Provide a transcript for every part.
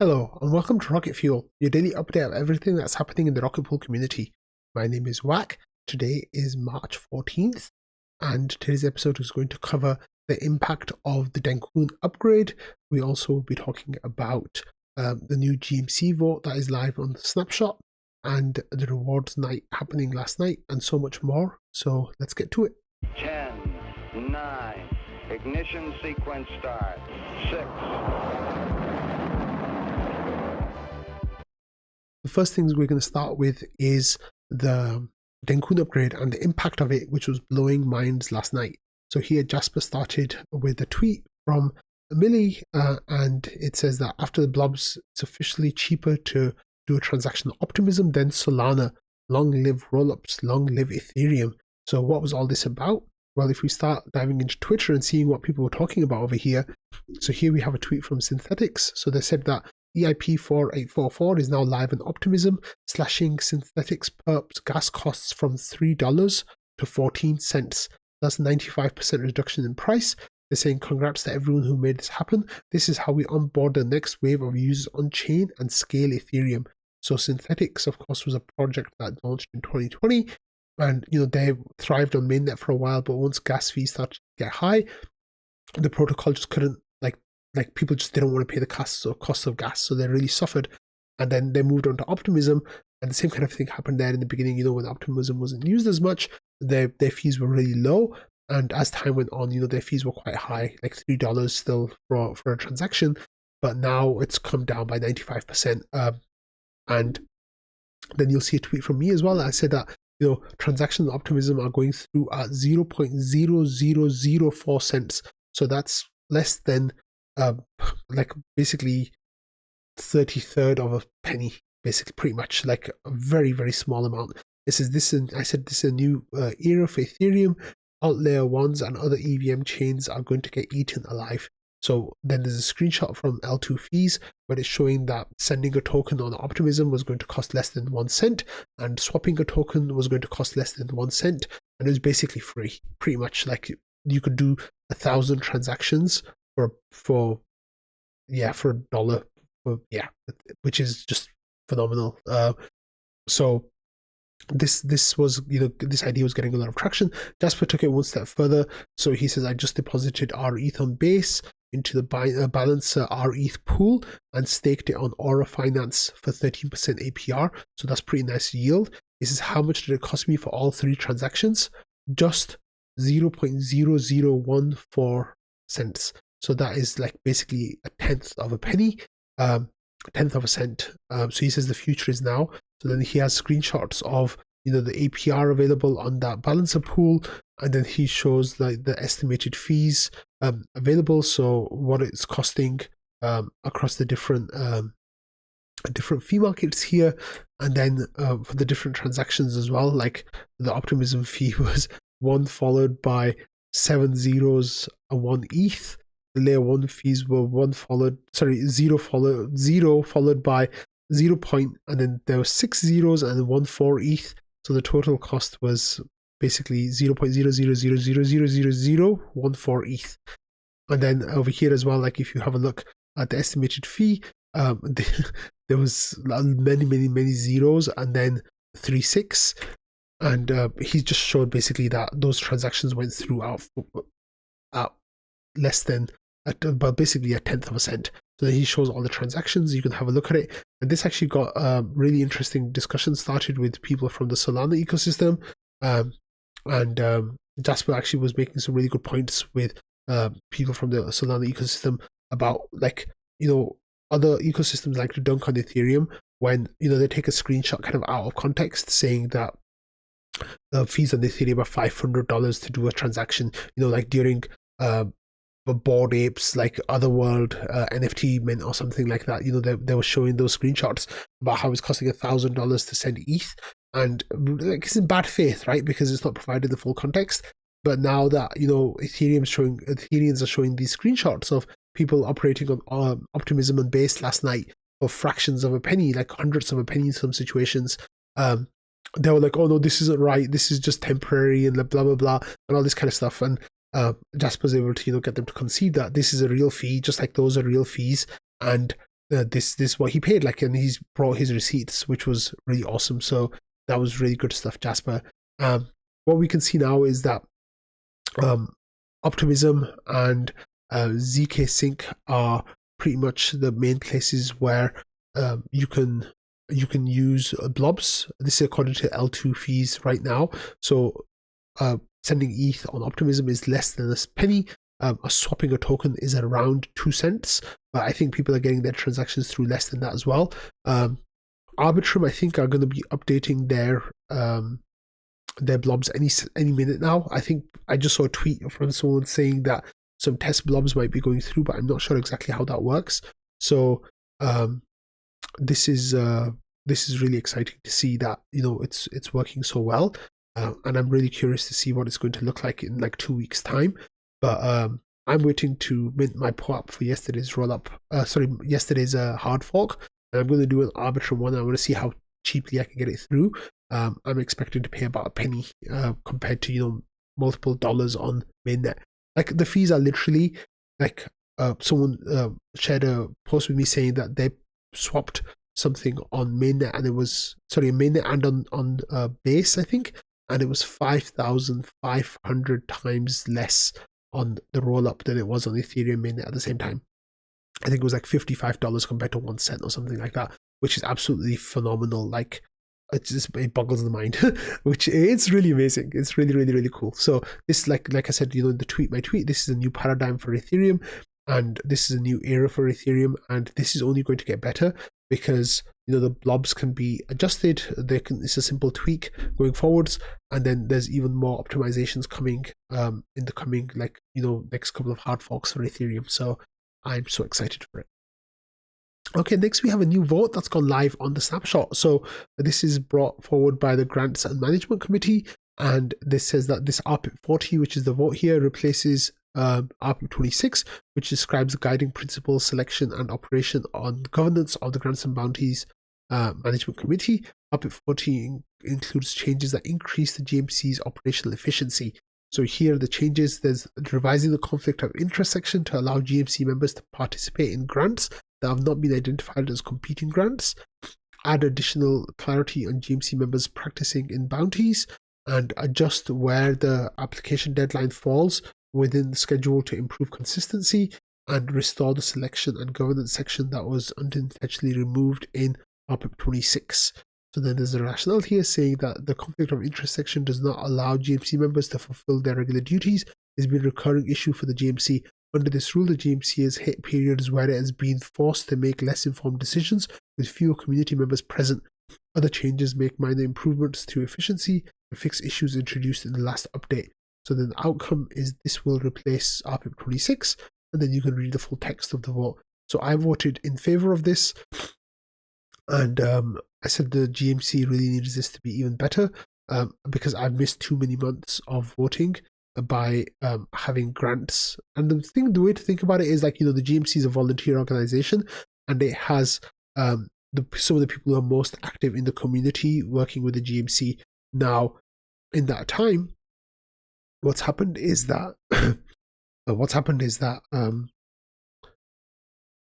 Hello, and welcome to Rocket Fuel, your daily update of everything that's happening in the Rocket Pool community. My name is Wack. Today is March 14th, and today's episode is going to cover the impact of the Dencun upgrade. We also will be talking about the new GMC vote that is live on the snapshot, and the rewards night happening last night, and so much more. So let's get to it. 10, 9, ignition sequence start, 6. The first things we're going to start with is the Dencun upgrade and the impact of it, which was blowing minds last night. So here Jasper started with a tweet from Millie, and it says that after the blobs, it's officially cheaper to do a transaction optimism than Solana. Long live rollups, long live Ethereum. So what was all this about? Well, if we start diving into Twitter and seeing what people were talking about over here, so here we have a tweet from Synthetics. So they said that EIP 4844 is now live in Optimism, slashing Synthetics perps gas costs from $3 to 14 cents. That's 95% reduction in price. They're saying congrats to everyone who made this happen. This is how we onboard the next wave of users on chain and scale Ethereum. So Synthetics, of course, was a project that launched in 2020. And they thrived on mainnet for a while, but once gas fees started to get high, the protocol just couldn't, like people just didn't want to pay the cost of gas, so they really suffered. And then they moved on to Optimism, and the same kind of thing happened there in the beginning. When Optimism wasn't used as much, their fees were really low, and as time went on, their fees were quite high, like $3 still for a transaction. But now it's come down by 95%. And then you'll see a tweet from me as well. I said that transactions on Optimism are going through at 0.0004 cents. So that's less than basically 33rd of a penny, basically, pretty much, like a very, very small amount. I said this is a new era for Ethereum. Alt layer ones and other EVM chains are going to get eaten alive. So then there's a screenshot from L2 fees where it's showing that sending a token on Optimism was going to cost less than 1 cent, and swapping a token was going to cost less than 1 cent, and it was basically free, pretty much. Like you could do 1,000 transactions for $1, which is just phenomenal. So this was, this idea was getting a lot of traction. Jasper took it one step further. So he says, I just deposited our ETH on Base into the Balancer rETH pool and staked it on Aura Finance for 13% APR. So that's pretty nice yield. He says, how much did it cost me for all 3 transactions? Just 0.0014 cents. So that is like basically a tenth of a penny, tenth of a cent. So he says the future is now. So then he has screenshots of the APR available on that Balancer pool, and then he shows like the estimated fees available. So what it's costing across the different fee markets here, and then for the different transactions as well. Like the Optimism fee was 1 followed by 7 zeros and 1 ETH. The layer 1 fees were 0 followed by 0 point, and then there were 6 zeros and 1 4 ETH. So the total cost was basically 0.00000014 ETH. And then over here as well, like if you have a look at the estimated fee, there was many zeros and then 3 6. And he just showed basically that those transactions went through at less than, but basically a tenth of a cent. So then he shows all the transactions. You can have a look at it. And this actually got a really interesting discussion started with people from the Solana ecosystem. And Jasper actually was making some really good points with people from the Solana ecosystem about other ecosystems like the Dencun Ethereum, when they take a screenshot kind of out of context saying that the fees on Ethereum are $500 to do a transaction, like during Bored Apes, like Otherworld NFT mint or something like that. They were showing those screenshots about how it's costing $1,000 to send ETH, and like it's in bad faith, right? Because it's not provided the full context. But now that Ethereans are showing these screenshots of people operating on Optimism and Base last night for fractions of a penny, like hundreds of a penny in some situations. They were like, oh no, this isn't right. This is just temporary and blah blah blah and all this kind of stuff. And Jasper's able to get them to concede that this is a real fee, just like those are real fees, and this is what he paid, like, and he's brought his receipts, which was really awesome. So that was really good stuff, Jasper. What we can see now is that Optimism and ZK Sync are pretty much the main places where you can use blobs. This is according to L2 fees right now. So sending ETH on Optimism is less than a penny. Swapping a token is around 2 cents, but I think people are getting their transactions through less than that as well. Arbitrum, I think, are going to be updating their blobs any minute now. I think I just saw a tweet from someone saying that some test blobs might be going through, but I'm not sure exactly how that works. So this is really exciting to see that, you know, it's working so well, and I'm really curious to see what it's going to look like in like 2 weeks time. But I'm waiting to mint my POAP for yesterday's yesterday's hard fork, and I'm going to do an Arbitrum one. I want to see how cheaply I can get it through. I'm expecting to pay about a penny compared to, you know, multiple dollars on mainnet. Like, the fees are literally like someone shared a post with me saying that they swapped something on mainnet, and it was mainnet and on base, I think, and it was 5,500 times less on the roll up than it was on Ethereum mainnet at the same time. I think it was like $55 compared to 1 cent or something like that, which is absolutely phenomenal. Like, it boggles the mind, which it's really amazing. It's really, really, really cool. So this, like I said, you know, in my tweet, this is a new paradigm for Ethereum, and this is a new era for Ethereum, and this is only going to get better because, you know, the blobs can be adjusted. It's a simple tweak going forwards, and then there's even more optimizations coming in the coming, like, you know, next couple of hard forks for Ethereum. So I'm so excited for it. Okay, next we have a new vote that's gone live on the snapshot. So this is brought forward by the Grants and Management Committee, and this says that this RPIP 40, which is the vote here, replaces RPIP 26, which describes the guiding principles, selection, and operation on governance of the Grants and Bounties Management Committee. RPIP 40 includes changes that increase the GMC's operational efficiency. So here are the changes. There's revising the conflict of interest section to allow GMC members to participate in grants that have not been identified as competing grants. Add additional clarity on GMC members practicing in bounties, and adjust where the application deadline falls within the schedule to improve consistency, and restore the selection and governance section that was unintentionally removed in RPIP 26. So then there's a rationale here saying that the conflict of interest section does not allow GMC members to fulfill their regular duties. It's been a recurring issue for the GMC. Under this rule, the GMC has hit periods where it has been forced to make less informed decisions with fewer community members present. Other changes make minor improvements to efficiency and fix issues introduced in the last update. So then the outcome is this will replace RPIP 26, and then you can read the full text of the vote. So I voted in favor of this, and I said the GMC really needs this to be even better, because I've missed too many months of voting by having grants. And the way to think about it is, like, you know, the GMC is a volunteer organization, and it has some of the people who are most active in the community working with the GMC. Now, in that time, what's happened is that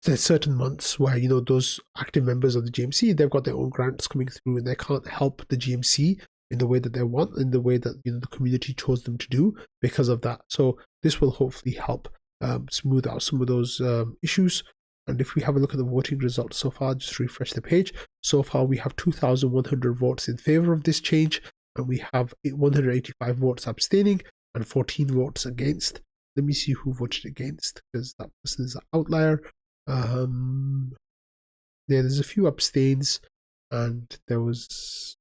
there's certain months where, you know, those active members of the GMC, they've got their own grants coming through, and they can't help the GMC in the way that they want, in the way that, you know, the community chose them to do because of that. So this will hopefully help smooth out some of those issues. And if we have a look at the voting results so far, just refresh the page. So far, we have 2,100 votes in favor of this change, and we have 185 votes abstaining and 14 votes against. Let me see who voted against, because that person is an outlier. Yeah, there's a few abstains, and there was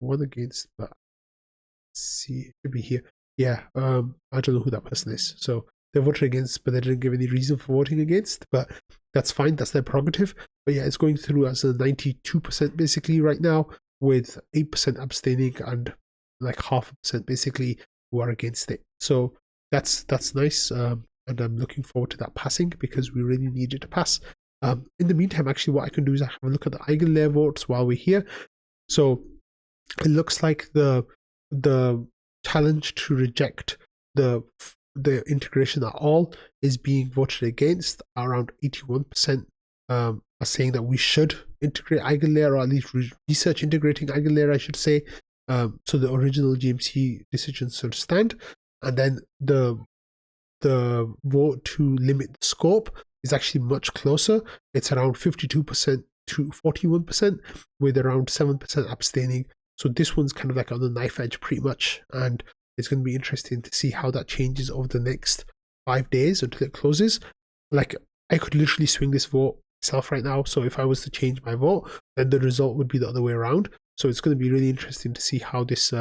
one against, but let's see, it should be here. Yeah, I don't know who that person is. So they voted against, but they didn't give any reason for voting against, but that's fine, that's their prerogative. But yeah, it's going through as a 92% basically right now, with 8% abstaining and like 0.5% basically who are against it. So that's nice, and I'm looking forward to that passing, because we really need it to pass. In the meantime, actually, what I can do is I have a look at the EigenLayer votes while we're here. So it looks like the challenge to reject the integration at all is being voted against, around 81% are saying that we should integrate EigenLayer, or at least research integrating EigenLayer, I should say. So the original GMC decision should stand, and then the vote to limit the scope is actually much closer. It's around 52% to 41%, with around 7% abstaining. So this one's kind of like on the knife edge pretty much, and it's going to be interesting to see how that changes over the next 5 days until it closes. Like, I could literally swing this vote myself right now, so if I was to change my vote, then the result would be the other way around. So it's going to be really interesting to see how this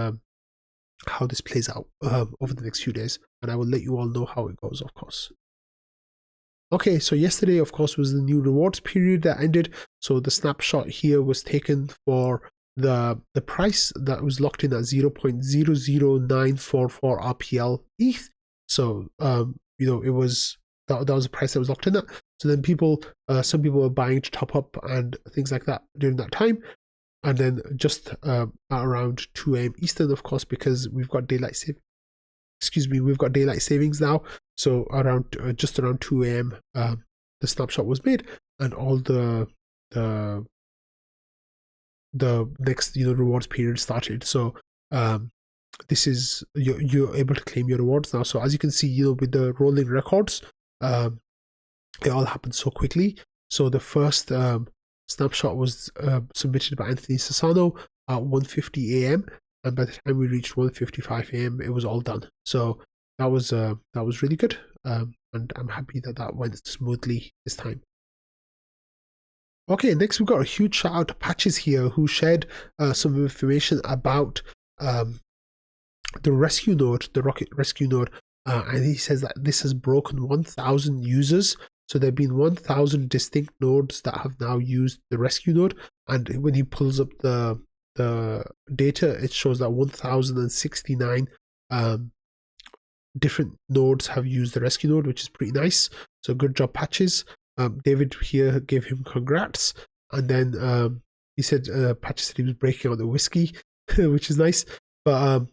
plays out over the next few days, and I will let you all know how it goes, of course. Okay, so yesterday, of course, was the new rewards period that ended. So the snapshot here was taken for the price that was locked in at 0.00944 RPL ETH. So it was that was the price that was locked in at. So then some people were buying to top up and things like that during that time. And then just at around 2 a.m. Eastern, of course, because we've got daylight savings now. So just around 2 a.m. The snapshot was made, and all the next rewards period started. So this is you're able to claim your rewards now. So as you can see, with the rolling records, it all happened so quickly. So the first snapshot was submitted by Anthony Sassano at 1:50 a.m. and by the time we reached 1:55 a.m. it was all done. So that was really good, and I'm happy that went smoothly this time. Okay, next we've got a huge shout out to Patches here, who shared some information about the rescue node, the Rocket Rescue node, and he says that this has broken 1,000 users. So there have been 1,000 distinct nodes that have now used the rescue node, and when he pulls up the data, it shows that 1,069 different nodes have used the rescue node, which is pretty nice. So good job, Patches. David here gave him congrats, and then he said Patches said he was breaking out the whiskey, which is nice. But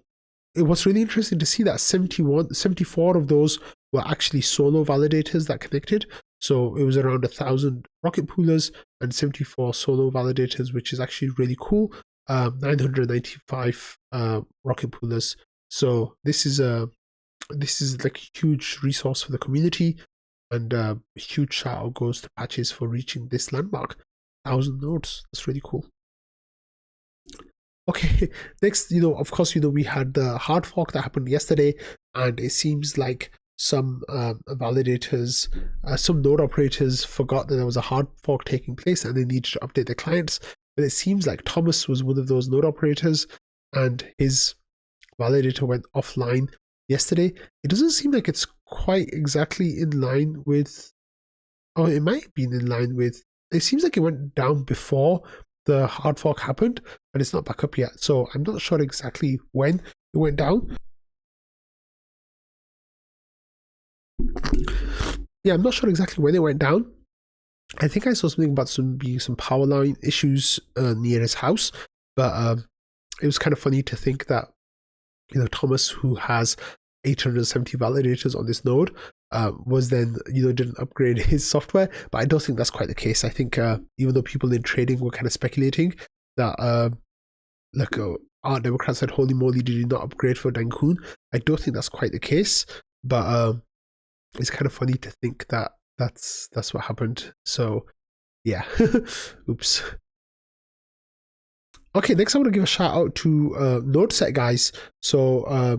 it was really interesting to see that 74 of those were actually solo validators that connected. So it was around 1,000 rocket poolers and 74 solo validators, which is actually really cool. 995 rocket poolers. So this is like a huge resource for the community, and a huge shout out goes to Patches for reaching this landmark, 1,000 nodes. That's really cool. Okay, next, of course, we had the hard fork that happened yesterday, and it seems like some validators, some node operators forgot that there was a hard fork taking place and they needed to update their clients. But it seems like Thomas was one of those node operators, and his validator went offline yesterday. It doesn't seem like it's quite exactly in line with, or it might have been in line with, it seems like it went down before the hard fork happened, but it's not back up yet. So I'm not sure exactly when it went down. Yeah, I'm not sure exactly when it went down. I think I saw something about some power line issues near his house, but it was kind of funny to think that Thomas, who has 870 validators on this node, was then didn't upgrade his software. But I don't think that's quite the case. I think even though people in trading were kind of speculating that Art Democrat said, holy moly, did he not upgrade for Dencun? I don't think that's quite the case, but it's kind of funny to think that that's what happened. So yeah. Oops. Okay, next I want to give a shout out to NodeSet guys. So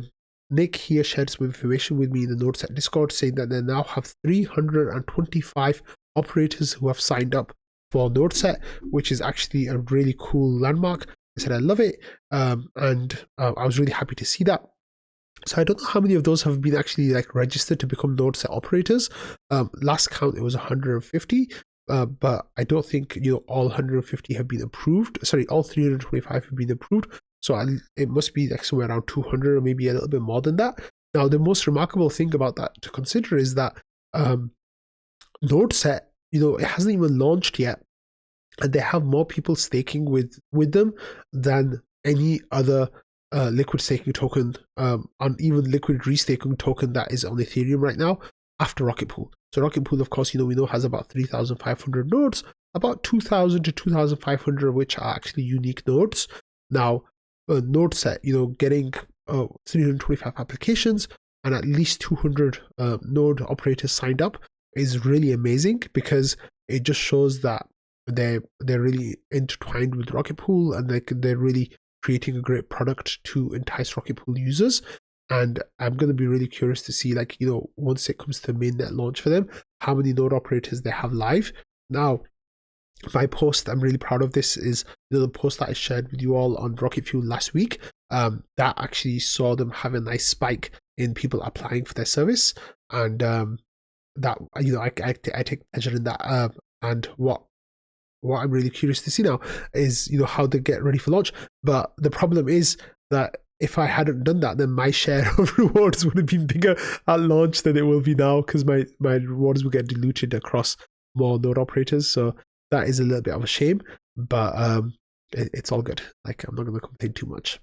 Nick here shared some information with me in the NodeSet Discord, saying that they now have 325 operators who have signed up for NodeSet, which is actually a really cool landmark. I said I love it, and I was really happy to see that. So I don't know how many of those have been actually registered to become NodeSet operators. Last count it was 150, but I don't think all 150 have been approved. Sorry, all 325 have been approved. So it must be somewhere around 200 or maybe a little bit more than that. Now the most remarkable thing about that to consider is that NodeSet, it hasn't even launched yet, and they have more people staking with them than any other liquid staking token, and even liquid restaking token that is on Ethereum right now after Rocket Pool. So Rocket Pool, of course, we know has about 3,500 nodes, about 2,000 to 2,500 of which are actually unique nodes. Now, NodeSet, getting 325 applications and at least 200 node operators signed up is really amazing, because it just shows that they're really intertwined with Rocket Pool, and they're really creating a great product to entice Rocket Pool users. And I'm going to be really curious to see, once it comes to mainnet launch for them, how many node operators they have live. Now, my post, I'm really proud of this, is the post that I shared with you all on Rocket Fuel last week. That actually saw them have a nice spike in people applying for their service, and that I take pleasure in that. And what I'm really curious to see now is how they get ready for launch. But the problem is that if I hadn't done that, then my share of rewards would have been bigger at launch than it will be now, because my rewards will get diluted across more node operators. So that is a little bit of a shame, but it's all good. I'm not going to complain too much.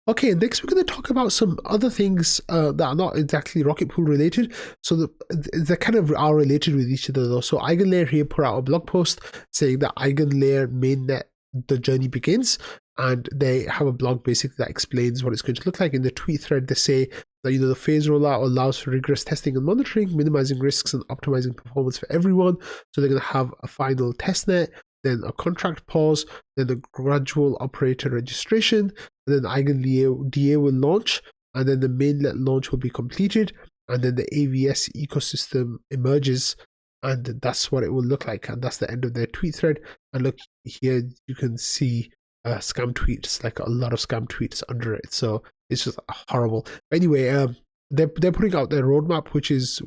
Okay, next we're going to talk about some other things that are not exactly Rocket Pool related. So they kind of are related with each other though. So EigenLayer here put out a blog post saying that EigenLayer mainnet, the journey begins, and they have a blog basically that explains what it's going to look like. In the tweet thread, they say that the phase rollout allows for rigorous testing and monitoring, minimizing risks and optimizing performance for everyone. So they're going to have a final testnet, then a contract pause, then a gradual operator registration, and then EigenLayer DA will launch, and then the mainnet launch will be completed, and then the AVS ecosystem emerges, and that's what it will look like. And that's the end of their tweet thread. And look here, you can see scam tweets, like a lot of scam tweets under it. So it's just horrible. Anyway, they're putting out their roadmap, which is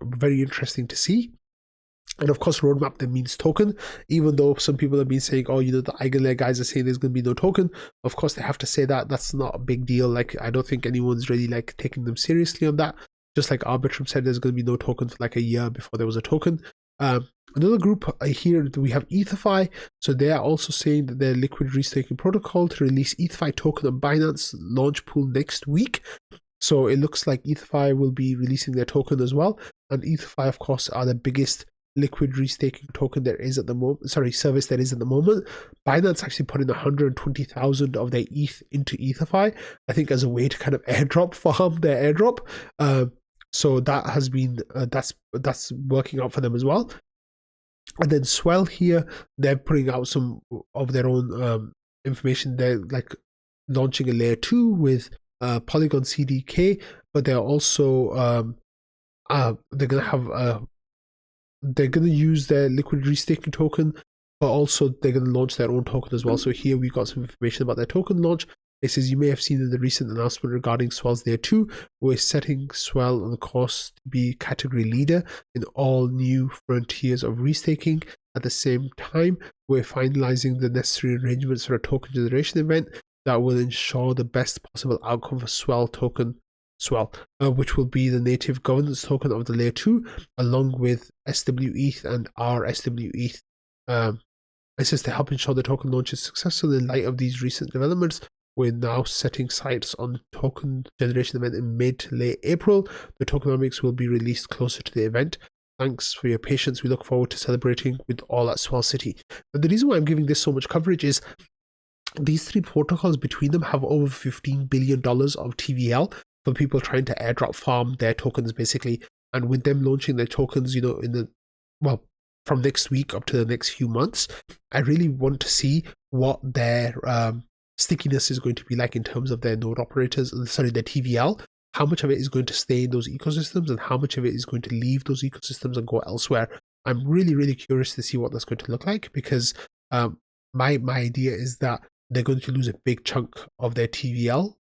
very interesting to see. And of course, roadmap that means token, even though some people have been saying, oh, the EigenLayer guys are saying there's going to be no token. Of course, they have to say that. That's not a big deal. I don't think anyone's really taking them seriously on that. Just like Arbitrum said, there's going to be no token for a year before there was a token. Another group here, we have EtherFi. So they are also saying that their liquid restaking protocol to release EtherFi token on Binance launch pool next week. So it looks like EtherFi will be releasing their token as well. And EtherFi, of course, are the biggest liquid restaking token there is at the moment, service there is at the moment. Binance actually put in 120,000 of their ETH into EtherFi, I think, as a way to kind of airdrop farm their airdrop. So that has been that's working out for them as well. And then Swell here, they're putting out some of their own information. They're launching a layer 2 with Polygon CDK, but they're also they're gonna have they're going to use their liquid restaking token, but also they're going to launch their own token as well. So here we've got some information about their token launch. It says, you may have seen in the recent announcement regarding Swell's layer 2, we're setting Swell on the course to be category leader in all new frontiers of restaking. At the same time, we're finalizing the necessary arrangements for a token generation event that will ensure the best possible outcome for Swell, which will be the native governance token of the layer 2, along with SWETH and RSWETH. It says to help ensure the token launch is successful in light of these recent developments, we're now setting sights on the token generation event in mid to late April. The tokenomics will be released closer to the event. Thanks for your patience. We look forward to celebrating with all at Swell City. But the reason why I'm giving this so much coverage is these three protocols between them have over $15 billion of TVL for people trying to airdrop farm their tokens, basically. And with them launching their tokens, from next week up to the next few months, I really want to see what their stickiness is going to be like in terms of their node operators, their TVL. How much of it is going to stay in those ecosystems and how much of it is going to leave those ecosystems and go elsewhere. I'm really, really curious to see what that's going to look like, because my idea is that they're going to lose a big chunk of their TVL.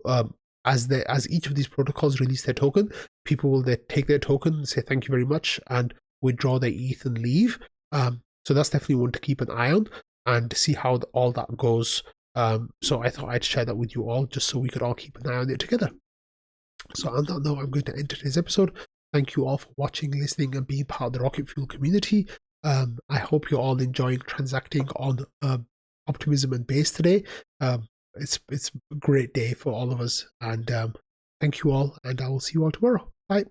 As each of these protocols release their token, people will then take their token and say thank you very much and withdraw their ETH and leave. So that's definitely one to keep an eye on and see how all that goes. So I thought I'd share that with you all just so we could all keep an eye on it together. So on that note, I'm going to end today's episode. Thank you all for watching, listening, and being part of the Rocket Fuel community. I hope you're all enjoying transacting on Optimism and Base today. It's a great day for all of us, and thank you all, and I will see you all tomorrow. Bye.